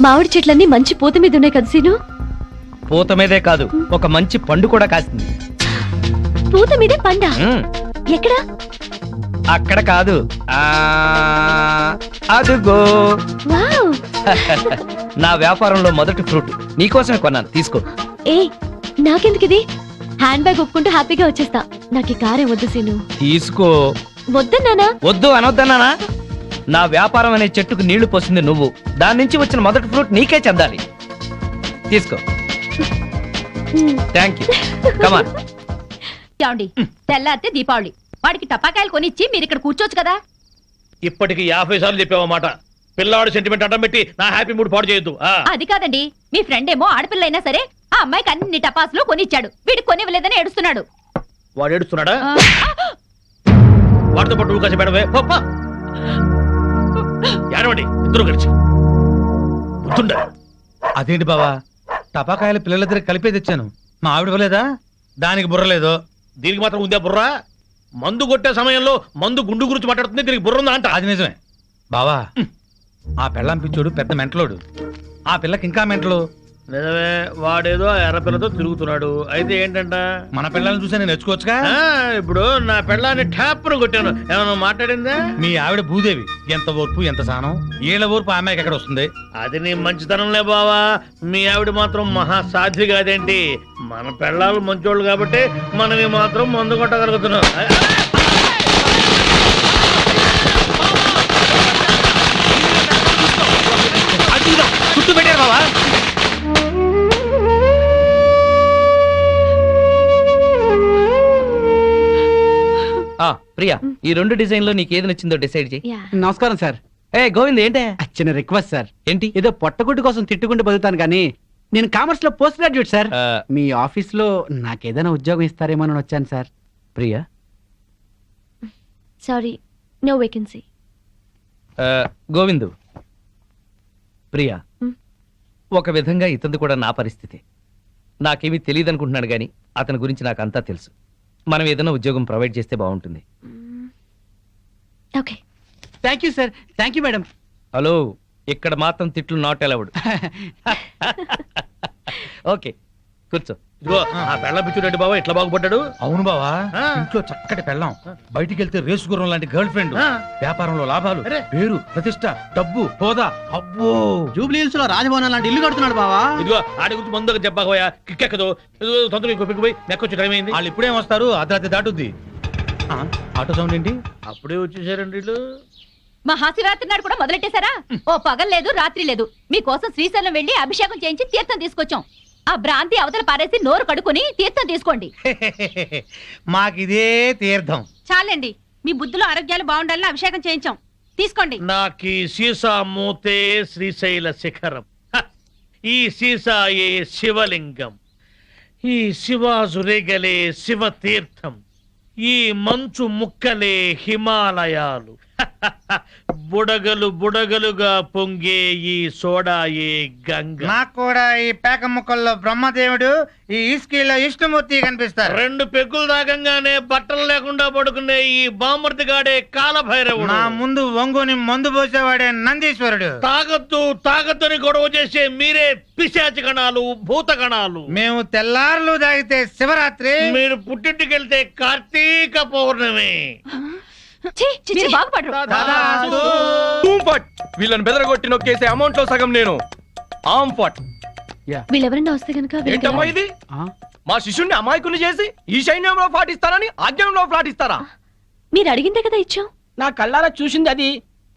మామిడి చెట్లన్నీ మంచి పూత మీద ఉన్నాయి కదా సీను. పూత మీదే కాదు, ఒక మంచి పండు కూడా కాసింది. పూత మీదే పండా? ఎక్కడ? అక్కడ కాదు, అదుగో. వావ్. నా వ్యాపారంలో మొదటి ఫ్రూట్ నీకోసమే కొన్నాను, తీసుకో. ఏ నాకెందుకు ఇది? హ్యాండ్ బ్యాగ్ ఒప్పుకుంటూ హ్యాపీగా వచ్చేస్తా. నాకు ఈ కారే వద్దు సీను. తీసుకో. వద్దన్నానా? వద్దు అనొద్దన్నానా? నా వ్యాపారం అనే చెట్టుకు నీళ్లు పోసింది నువ్వు, దాని నుంచి వచ్చిన మొదటి ఫ్రూట్ నీకే చెందాలి. తీసుకో. Thank you. కమాన్. ఏమండి, తెల్లారితే దీపావళి, వాడికి టపాకాయలు కొనిచ్చి మీరు ఇక్కడ కూర్చోవచ్చు కదా. ఇప్పటికి 50 సార్లు చెప్పావన్నమాట. పిల్లవాడు సెంటిమెంట్ అడ్డం పెట్టి నా హ్యాపీ మూడ్ పాడు చేయొద్దు. అది కాదండి, మీ ఫ్రెండ్ ఏమో ఆడపిల్ల అయినా సరే ఆ అమ్మాయికి అన్ని టపాసులు కొనిచ్చాడు, వీడికి కొనివ్వలేదని ఏడుస్తున్నాడు. వాడు ఏడుస్తున్నాడా? వాడితో పాటు కాసి పెడవే. ఏడవండి ఇద్దరు కలిసి. అదేంటి బావా, టపాకాయలు పిల్లల దగ్గర కలిపే తెచ్చాను, మా ఆవిడ ఇవ్వలేదా? దానికి బుర్రలేదు. దీనికి మాత్రం ఉందే బుర్ర? మందు కొట్టే సమయంలో మందు గుండు గురించి మాట్లాడుతుంది, దీనికి బుర్ర ఉందా అంట. అది నిజమే బావా. ఆ పెళ్ళం పిచ్చోడు పెద్ద మెంటలోడు, ఆ పిల్లకి ఇంకా మెంటలు. నిజమే, వాడేదో ఎర్ర పిల్లతో తిరుగుతున్నాడు. అయితే ఏంటంట? మన పిల్లల్ని చూసి నేను నేర్చుకోవచ్చుగా. ఇప్పుడు నా పిల్లాన్ని ట్యాప్ను కొట్టాను, ఏమన్నా మాట్లాడిందా? మీ ఆవిడ భూదేవి, ఎంత ఓర్పు ఎంత సానం. ఏళ్ళ ఓర్పు ఆ అమ్మాయికి ఎక్కడ వస్తుంది? అది నీ మంచితనంలే బావా. మీ ఆవిడ మాత్రం మహాసాధ్వి కాదేంటి? మన పిల్లలు మంచోళ్ళు కాబట్టి మనవి మాత్రం మందు కొట్టగలుగుతున్నాం. చుట్టూ పెట్టారు బావా. ప్రియా, ఈ 2 డిజైన్ లో నీకేది నచ్చిందో డిసైడ్ చేయి. నమస్కారం సార్. ఏ గోవింద్, ఏంటే? చిన్న రిక్వెస్ట్ సార్. ఏంటి? ఏదో పొట్టగుడ్డు కోసం తిట్టుకుంటూ బతుకుతాను కానీ నేను కామర్స్ లో పోస్ట్ గ్రాడ్యుయేట్ సార్. మీ ఆఫీస్ లో నాకేదైనా ఉద్యోగం ఇస్తారేమో అని వచ్చాను sir. Priya, sorry, no vacancy. Govindu, Priya, ఒక విధంగా ఇతను కూడా నా పరిస్థితి. నాకేమీ తెలియదు అనుకుంటున్నాడు కానీ అతని గురించి నాకు అంతా తెలుసు. మనం ఏదైనా ఉద్యోగం ప్రొవైడ్ చేస్తే బాగుంటుంది. Okay. Thank you sir. Thank you madam. Hello, ఇక్కడ మాత్రం తిట్లు నాట్ అలౌడ్. ఓకే, కూర్చో. ఇదిగో ఆ పెళ్ళ పిచ్చుడండి బాబా, ఎట్లా బాగుపడ్డాడు. అవును బావా, ఇంట్లో చక్కటి పెళ్ళం, బయటికి వెళ్తే రేసు గుర్రం లాంటి గర్ల్ ఫ్రెండ్, వ్యాపారంలో లాభాలు, పేరు ప్రతిష్ట, డబ్బు, హోదా. అబ్బో, జూబ్లీ హిల్స్ లో రాజభవనం లాంటి ఇల్లు కడుతున్నాడు బావా. ఇదిగో ఆడి గురించి ముందుగా చెప్పకపోయా కిక్కెక్కదు. తొందరగా ఇంకో పిక్కిపోయి నెక్కొచ్చి టైం అయింది. వాళ్ళు ఇప్పుడేం వస్తారు? అర్ధరాత్రి దాటుద్ది. ఆటో సౌండ్ ఏంటి? అప్పుడే వచ్చేసారండి వీళ్ళు. మహాశివరాత్రి నాడు కూడా మొదలెట్టేశారా? ఓ పగలు లేదు రాత్రి లేదు, మీకోసం శ్రీశైలం వెళ్లి అభిషేకం చేయించి తీర్థం తీసుకొచ్చాం. ఆ భ్రాంతి అవతల పారేసి నోరు కడుకుని తీర్థం తీసుకోండి. మాకిదే తీర్థం. చాలండి, మీ బుద్ధులు ఆరోగ్యాలు బాగుండాలని అభిషేకం చేయించాం, తీసుకోండి. నాకీ సీసా మూతే శ్రీశైల శిఖరం, ఈ సీసాయే శివలింగం, ఈ శివాజురేగలే శివ తీర్థం, ఈ మంచు ముక్కలే హిమాలయాలు, బుడగలు బుడగలుగా పొంగే ఈ సోడాయే గంగ. నాకు కూడా ఈ పేక ముక్కల్లో బ్రహ్మదేవుడు, ఈ ఇస్కీలో విష్ణుమూర్తి కనిపిస్తారు. 2 పెగ్గులు తాగంగానే బట్టలు లేకుండా పడుకునే ఈ బామర్తిగాడే కాలభైరవుడు. నా ముందు వంగుని మందు పోసేవాడే నందీశ్వరుడు. తాగొద్దు తాగొద్దని గొడవ చేసే మీరే పిశాచి గణాలు, భూత గణాలు. మేము తెల్లారులు తాగితే శివరాత్రి, మీరు పుట్టింటికెళ్తే కార్తీక పౌర్ణమి. మీరు బాగుపడరు. వీళ్ళని బెదరగొట్టి నొక్కేసే అమౌంట్ లో సగం నేను. వీళ్ళెవరన్నా వస్తే కనుక ఏంటమ్మా ఇది? మా శిష్యుణ్ణి అమాయకుని చేసి ఈ సైన్యంలో పాటిస్తారని ఆజ్ఞంలో పాటిస్తారా? మీరు అడిగిందే కదా ఇచ్చాం. నా కళ్ళారా చూసింది అది.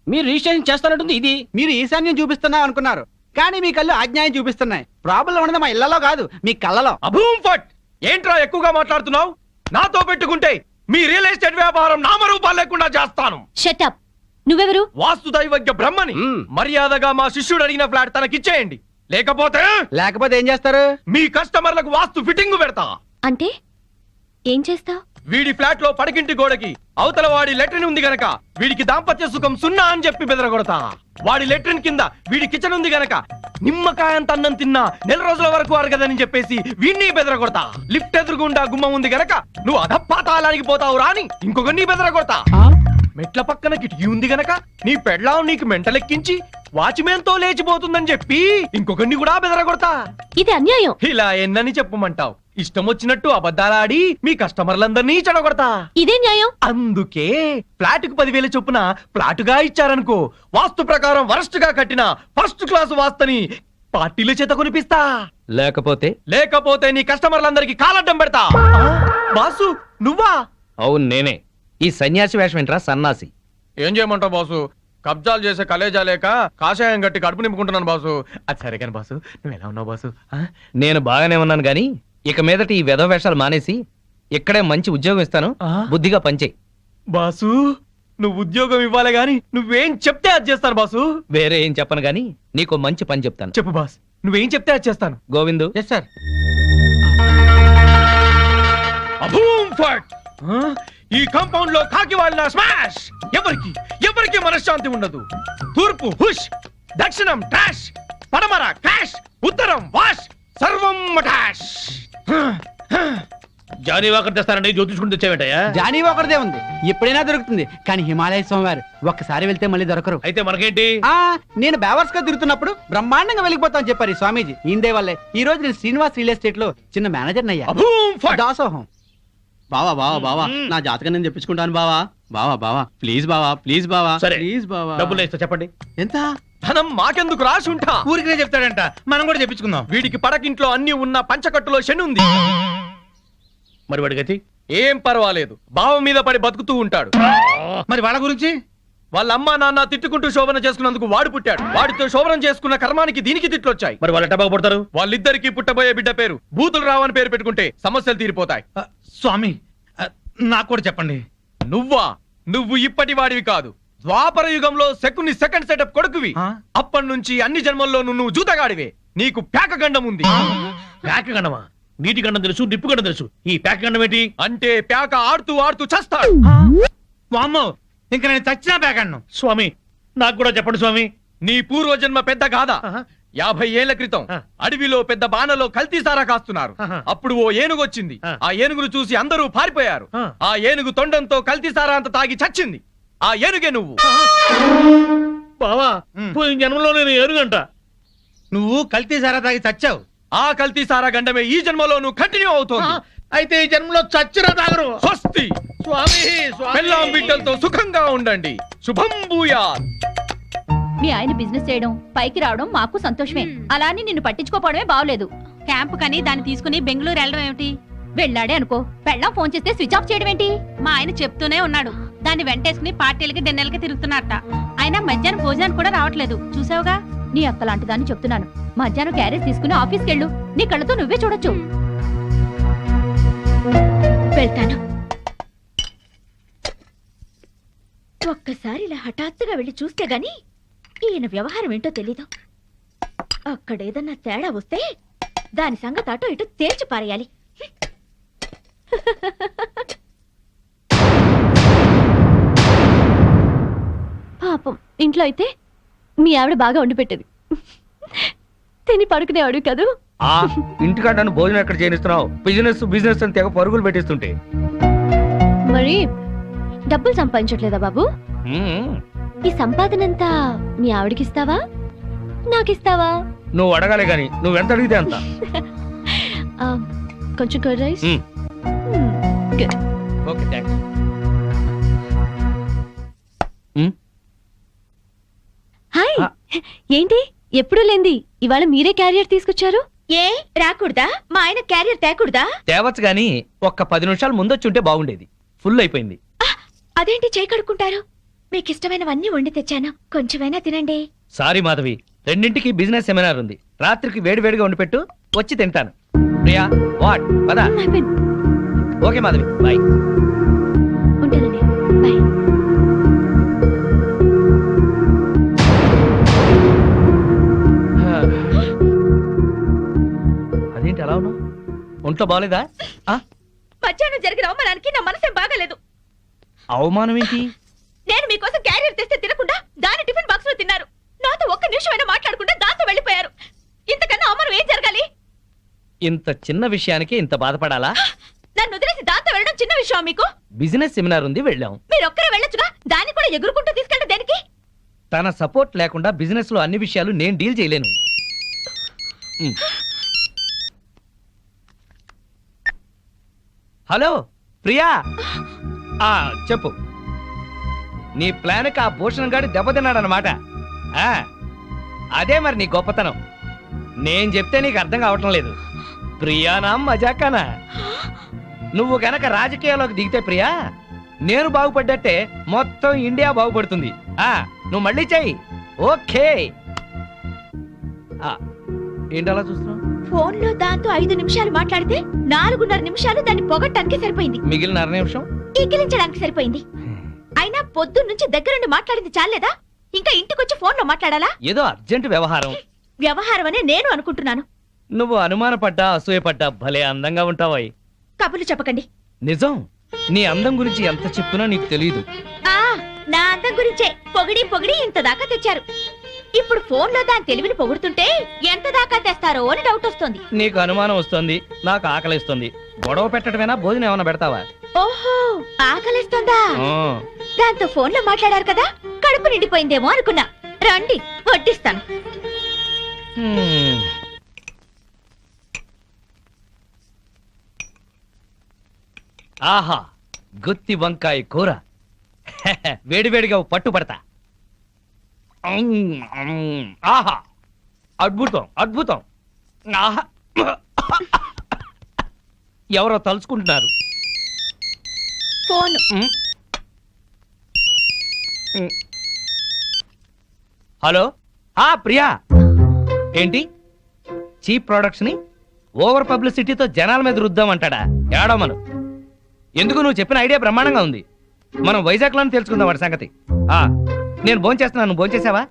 మీరు రిజిస్ట్రేషన్ చేస్తానంటుంది ఇది. మీరు ఈశాన్యం చూపిస్తున్నా అనుకున్నారు కానీ మీ కళ్ళు అజ్ఞాయం చూపిస్తున్నాయి. ప్రాబ్లం ఉన్నది మా ఇళ్లలో కాదు, మీ కళ్ళలో. అభూమ్ ఫట్! ఏంట్రా ఎక్కువగా మాట్లాడుతున్నావు? నాతో పెట్టుకుంటే మీ రియల్ ఎస్టేట్ వ్యాపారం నామరూపాలు లేకుండా చేస్తాను. Shut up. నువ్వెవరు? వాస్తు దైవజ్ఞ బ్రహ్మని. మర్యాదగా మా శిష్యుడు అడిగిన ఫ్లాట్ తనకిచ్చేయండి, లేకపోతే ఏం చేస్తారు? మీ కస్టమర్లకు వాస్తు ఫిట్టింగ్ పెడతా. అంటే ఏం చేస్తావ్? వీడి ఫ్లాట్ లో పడకింటి గోడకి అవతల వాడి లెట్రిన్ ఉంది గనక వీడికి దాంపత్య సుఖం 0 అని చెప్పి బెదరగొడతా. వాడి లెట్రిన్ కింద వీడి కిచెన్ ఉంది గనక నిమ్మకాయంత అన్నం తిన్నా 4 రోజుల వరకు అరగదని చెప్పేసి వీడిని బెదరగొడతా. లిఫ్ట్ ఎదురుగుండా గుమ్మం ఉంది గనక నువ్వు అధపాతాళానికి పోతావు రాని ఇంకొకరిని బెదరగొడతా. మెట్ల పక్కన కిటికీ ఉంది గనక నీ పెళ్ళాం నీకు మెంటలెక్కించి వాచ్మెన్ తో లేచిపోతుందని చెప్పి ఇంకొకరిని కూడా బెదరగొడతా. ఇది అన్యాయం. ఇలా ఎన్నని చెప్పమంటావు? ఇష్టం వచ్చినట్టు అబద్ధాలాడి మీ కస్టమర్లందరినీ చెడగొడతా. ఇదే న్యాయం. అందుకే ఫ్లాట్ కు 10,000 చొప్పున ఫ్లాటుగా ఇచ్చారనుకో, వాస్తు ప్రకారం వరస్ట్ గా కట్టిన ఫస్ట్ క్లాస్ వాస్తుని పార్టీల చేత కొనిపిస్తా. లేకపోతే నీ కస్టమర్లందరికి కాలడ్డం పెడతా. బాసు నువ్వా? అవును నేనే. ఈ సన్యాసి వేషం ఏంట్రా సన్నాసి? ఏం చేయమంటావు బాసు? కబ్జాలు చేసే కలేజా లేక కాషాయం గట్టి కడుపు నింపుకుంటున్నాను బాసు. అది సరే కానీ బాసు, నువ్వు ఎలా ఉన్నావు బాసు? నేను బాగానే ఉన్నాను గాని ఇక మీదట ఈ వెధవ వేషాలు మానేసి ఇక్కడే మంచి ఉద్యోగం ఇస్తాను, బుద్ధిగా పనిచేయి. బాసు నువ్వు ఉద్యోగం ఇవ్వాలి గాని నువ్వేం చెప్తే అది చేస్తాను బాసు. వేరే ఏం చెప్పను గాని నీకు మంచి పని చెప్తాను. చెప్పు బాస్, నువ్వేం చెప్తే అది చేస్తాను. గోవిందు. Yes sir. అభూమ్ ఫట్! ఈ కాంపౌండ్ లో కాకి వాళ్ళ స్మాష్. ఎవరికి మనశ్శాంతి ఉండదు. తూర్పు హుష్, దక్షిణం ట్రాష్, పడమర క్రాష్, ఉత్తరం వాష్, సర్వం మటాష్. జానీ వాకర్ తెస్తానండి, జ్యోతిష్కుని తెచ్చావేటయ్యా? జానీ ఒకరిదే ఉంది, ఎప్పుడైనా దొరుకుతుంది. కానీ హిమాలయ స్వామివారు ఒక్కసారి వెళ్తే మళ్ళీ దొరకరు. అయితే మనకేంటి? నేను బేవర్స్ గా తిరుగుతున్నప్పుడు బ్రహ్మాండంగా వెళ్ళిపోతాను చెప్పారు ఈ స్వామీజీ. ఈందే వల్లే ఈ రోజు నేను శ్రీనివాస్ రియల్ ఎస్టేట్ లో చిన్న మేనేజర్ అయ్యా. అభూమ్ ఫట్! దాసోహం. బావా నా జాతకం నేను చెప్పించుకుంటాను బావా ప్లీజ్ బావా సరే. ప్లీజ్ బావా. డబ్బులు ఇస్తా చెప్పండి. ఎంత? ధనం మాకెందుకు రాసి ఉంటా. ఊరికే చెప్తాడంట, మనం కూడా చెప్పించుకుందాం. వీడికి పడకింట్లో అన్ని ఉన్న పంచకట్టులో శని ఉంది. మరి వాడి గతి? ఏం పర్వాలేదు, బావ మీద పడి బతుకుతూ ఉంటాడు. మరి వాళ్ళ గురించి? వాళ్ళ అమ్మా నాన్న తిట్టుకుంటూ శోభన చేసుకున్నందుకు వాడు పుట్టాడు. వాడితో శోభనం చేసుకున్న కర్మానికి దీనికి తిట్లొచ్చాయి. మరి వాళ్ళ టబాకు పడతారు? వాళ్ళిద్దరికి పుట్టబోయే బిడ్డ పేరు బూతులు రావని పేరు పెట్టుకుంటే సమస్యలు తీరిపోతాయి. స్వామి నాకు కూడా చెప్పండి. నువ్వు ఇప్పటి వాడివి కాదు, ద్వాపర యుగంలో శకుని సెకండ్ సెటప్ కొడుకువి. అప్పటి నుంచి అన్ని జన్మల్లోనూ నువ్వు జూతగాడివే. నీకు ప్యాక గండం ఉంది. ప్యాక గండమా? నీటి గండం తెలుసు, నిప్పు గండం తెలుసు, ఈ ప్యాక గండం ఏంటి? అంటే ప్యాక ఆడుతూ చస్తాడు. వామ్మో, ఇంకా నేను చచ్చినా పేకాడను. స్వామి నాకు కూడా చెప్పండి స్వామి. నీ పూర్వజన్మ పెద్ద గాథ. 50 ఏళ్ల క్రితం అడవిలో పెద్ద బాణలో కల్తీ సారా కాస్తున్నారు. అప్పుడు ఓ ఏనుగు వచ్చింది. ఆ ఏనుగును చూసి అందరూ పారిపోయారు. ఆ ఏనుగు తొండంతో కల్తీ సారా అంత తాగి చచ్చింది. ఆ ఏనుగే నువ్వు. బావా పోయిన జన్మలో నేను ఏనుగంట. నువ్వు కల్తీ సారా తాగి చచ్చావు. ఆ కల్తీ సారా గండమే ఈ జన్మలోనూ కంటిన్యూ అవుతోంది. అయితే ఈ జన్మలో చచ్చిరా తాగరు. స్వస్తి. స్వామి పెళ్ళాం బిడ్డలతో సుఖంగా ఉండండి. శుభం భూయాత్. మీ ఆయన బిజినెస్ చేయడం, పైకి రావడం మాకు సంతోషమే. అలా అని నిన్ను పట్టించుకోపోవడమే బాగలేదు. క్యాంప్ కని దాన్ని తీసుకుని బెంగళూరు వెళ్ళడం ఏమిటి? వెళ్ళాడే అనుకో, పెళ్ళాం ఫోన్ చేస్తే స్విచ్ ఆఫ్ చేయడం ఏంటి? మా ఆయన చెప్తూనే ఉన్నాడు, దాన్ని వెంటేసుకుని పార్టీలకి డిన్నర్లకి తిరుగుతున్నారట. ఆయన మధ్యాహ్నం భోజనానికి కూడా రావట్లేదు. చూసావుగా, నీ అక్క లాంటి దాన్ని చెప్తున్నాను. మధ్యాహ్నం క్యారేజ్ తీసుకుని ఆఫీస్కి వెళ్ళు, నీ కళ్ళతో నువ్వే చూడొచ్చు. వెళ్తాను. ఒక్కసారి ఇలా హఠాత్తుగా వెళ్ళి చూస్తే గాని ఈయన వ్యవహారం ఏంటో తెలీదు. అక్కడేదన్నా తేడా వస్తే దాని సంగతి అటో ఇటు తేల్చి పారేయాలి. పాపం ఇంట్లో అయితే మీ ఆవిడ బాగా వండి పెట్టేది. తిని పడుకునేవాడు కదూ. ఇంటికాడ నన్ను భోజనం ఎక్కడ చేయనిస్తున్నావు? బిజినెస్ అని తెగ పరుగులు పెట్టిస్తుంటే. మరి డబ్బులు సంపాదించట్లేదా బాబు? ఈ సంపాదనంతా మీ ఆవిడకిస్తావా, నాకిస్తావా? నువ్వు అడగాలి గాని నువ్వెంత అడిగితే అంత. కొంచెం curd rice. Okay thanks. Hi, ఏంటి ఎప్పుడు లేంది ఇవాళ మీరే క్యారియర్ తీసుకొచ్చారు? ఏ రాకూడదా? మా ఆయన క్యారియర్ తేకూడదా? తేవచ్చు గాని ఒక్క 10 నిమిషాలు ముందొచ్చుంటే బాగుండేది. ఫుల్ అయిపోయింది. అదేంటి చేయి కడుక్కుంటారు? మీకు ఇష్టమైనవన్నీ వండి తెచ్చాను, కొంచెమైనా తినండి. సారీ మాధవి, 2ంటికి బిజినెస్ సెమినార్ ఉంది. రాత్రికి వేడివేడిగా వండి పెట్టు, వచ్చి తింటాను. ప్రియా వాట్ పదా? Okay Madhavi, bye. ఉంటానండి, బాయ్. అదేంటి అలా ఉన్నావు? ఒంట్లో బాగలేదా? మధ్యాహ్నం జరిగిన అవమానానికి నా మనసేం బాగాలేదు. అవమానం ఏంటి? నేను మీకోసం క్యారియర్ తెస్తే తినకుండా దాని టిఫిన్ బాక్స్ లో తిన్నారు. నాతో ఒక్క నిమిషమైనా మాట్లాడకుండా దాంతో వెళ్ళిపోయారు. ఇంతకన్నా అవమానం ఏం జరగాలి? ఇంత చిన్న విషయానికి ఇంత బాధపడాలా? నన్ను వదిలేసి దాంతో వెళ్ళడం చిన్న విషయం మీకు? బిజినెస్ సెమినార్ ఉంది, వెళ్ళాం. మీరు ఒక్కరే వెళ్ళొచ్చుగా, దాన్ని కూడా ఎగురుకుంటూ తీసుకెళ్ళడం దేనికి? తన సపోర్ట్ లేకుండా బిజినెస్ లో అన్ని విషయాలు నేను డీల్ చేయలేను. హలో ప్రియా, చెప్పు. నీ ప్లాన్కి ఆ భూషణ్ గాడి దెబ్బతిన్నాడనమాట. అదే మరి నీ గొప్పతనం. నేను చెప్తే నీకు అర్థం కావటం లేదు. ప్రియానా మజాకానా? నువ్వు గనక రాజకీయాల్లోకి దిగితే ప్రియా, నేను బాగుపడ్డట్టే మొత్తం ఇండియా బాగుపడుతుంది. నువ్వు మళ్ళీ చెయ్యి. ఓకే. ఏంటి అలా చూస్తున్నావు? ఫోన్ లో దాంతో 5 నిమిషాలు మాట్లాడితే 4.5 నిమిషాలు దాన్ని పొగట్టానికి సరిపోయింది. మిగిలిన 1/2 నిమిషం ఈకిలించడానికి సరిపోయింది. అయినా పొద్దున్న నుంచి దగ్గరుండి మాట్లాడింది చాలేదా? ఇంకా ఇంటికొచ్చి ఫోన్ లో మాట్లాడాలా? ఏదో అర్జెంట్ వ్యవహారం. వ్యవహారం అనే నేను అనుకుంటున్నాను. నువ్వు అనుమానపడ్డా అసూయపడ్డా భలే అందంగా ఉంటావాయి. కబుర్లు చెప్పకండి. నిజం, నీ అందం గురించి ఎంత చెప్పినా నీకు తెలియదు. నా అందం గురించే పొగిడి పొగిడి ఇంత దాకా తెచ్చారు. ఇప్పుడు ఫోన్ లో దాని తెలివిని పొగుడుతుంటే ఎంత దాకా తెస్తారో అని డౌట్ వస్తుంది. నీకు అనుమానం వస్తుంది, నాకు ఆకలిస్తుంది. గొడవ పెట్టడమేనా, భోజనం ఏమైనా పెడతావా? ఓహో, ఆకలిస్తుందా? దాంతో ఫోన్ లో మాట్లాడారు కదా, కడుపు నిండిపోయిందేమో అనుకున్నా. రండి వడ్డిస్తాను. ఆహా, గుత్తి వంకాయ కూర. వేడివేడిగా పట్టుపడతా. ఆహా, అద్భుతం అద్భుతం. ఆహా, ఎవరో తలుచుకుంటున్నారు. ఫోన్. హలో, ప్రియా. ఏంటి చీప్ ప్రొడక్ట్స్ ని ఓవర్ పబ్లిసిటీతో జనాల మీద రుద్దామంటాడా? ఏడమను. ఎందుకు, నువ్వు చెప్పిన ఐడియా బ్రహ్మాండంగా ఉంది. మనం వైజాగ్ లోనే తెలుసుకుందాం వాడి సంగతి. నేను భోంచేస్తున్నాను, నువ్వు భోంచేసావా?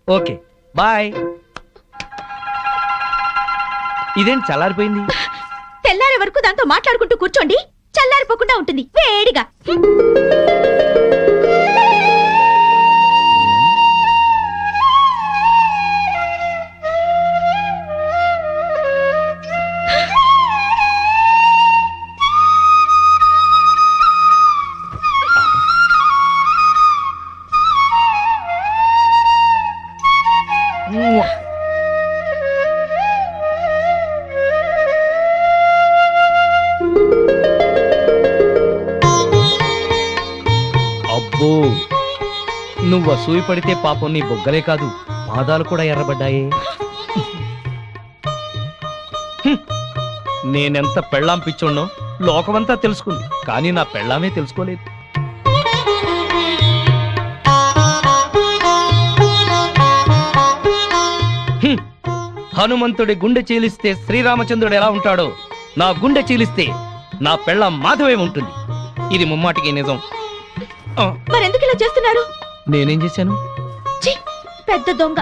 Okay bye. ఇదేంటి చల్లారిపోయింది? తెల్లారే వరకు దాంతో మాట్లాడుకుంటూ కూర్చోండి, చల్లారిపోకుండా ఉంటుంది వేడిగా. అబ్బో, నువ్వు అసూయ పడితే పాపం నీ బొగ్గలే కాదు, పాదాలు కూడా ఎర్రబడ్డాయే. నేనెంత పెళ్ళాం పిచ్చోడ్నో లోకమంతా తెలుసుకుంది, కానీ నా పెళ్ళామే తెలుసుకోలేదు. హనుమంతుడి గుండె చీలిస్తే శ్రీరామచంద్రుడు ఎలా ఉంటాడో, నా గుండె చీలిస్తే నా పెళ్ళాం మాధవే ఉంటుంది. ఇది ముమ్మాటికి నిజం. మరెందుకు ఇలా చేస్తున్నారు? నేనేం చేశాను? పెద్ద దొంగ.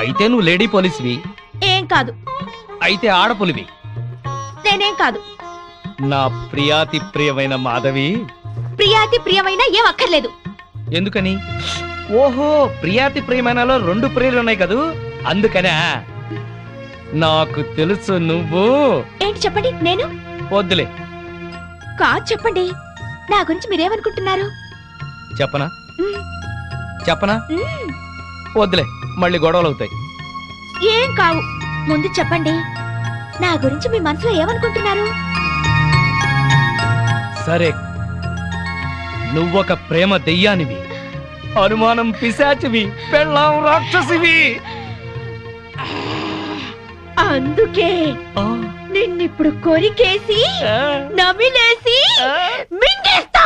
అయితే నువ్వు లేడీ పోలీసువి? ఏం కాదు. అయితే ఆడపులివి? నేనేం కాదు. నా ప్రియాతి ప్రియమైన మాధవి. ప్రియాతి ప్రియమైన ఏం అక్కర్లేదు. ఎందుకని? ఓహో, ప్రియాతి ప్రియమైనలో 2 ప్రియులు ఉన్నాయి కదూ, అందుకనే. నాకు తెలుసు నువ్వు. ఏంటి చెప్పండి. నేను వద్దులే. కాదు చెప్పండి, నా గురించి మీరేమనుకుంటున్నారు? చెప్పనా? చెప్పనా? వద్దులే, మళ్ళీ గొడవలు అవుతాయి. ఏం కావు, ముందు చెప్పండి. నా గురించి మీ మనసులో ఏమనుకుంటున్నారు? సరే, నువ్వొక ప్రేమ దెయ్యానివి, అనుమానం పిశాచివి, పెళ్ళాం రాక్షసివి. అందుకే నిన్నిప్పుడు కొరికేసి నమిలేసి మింగేస్తా.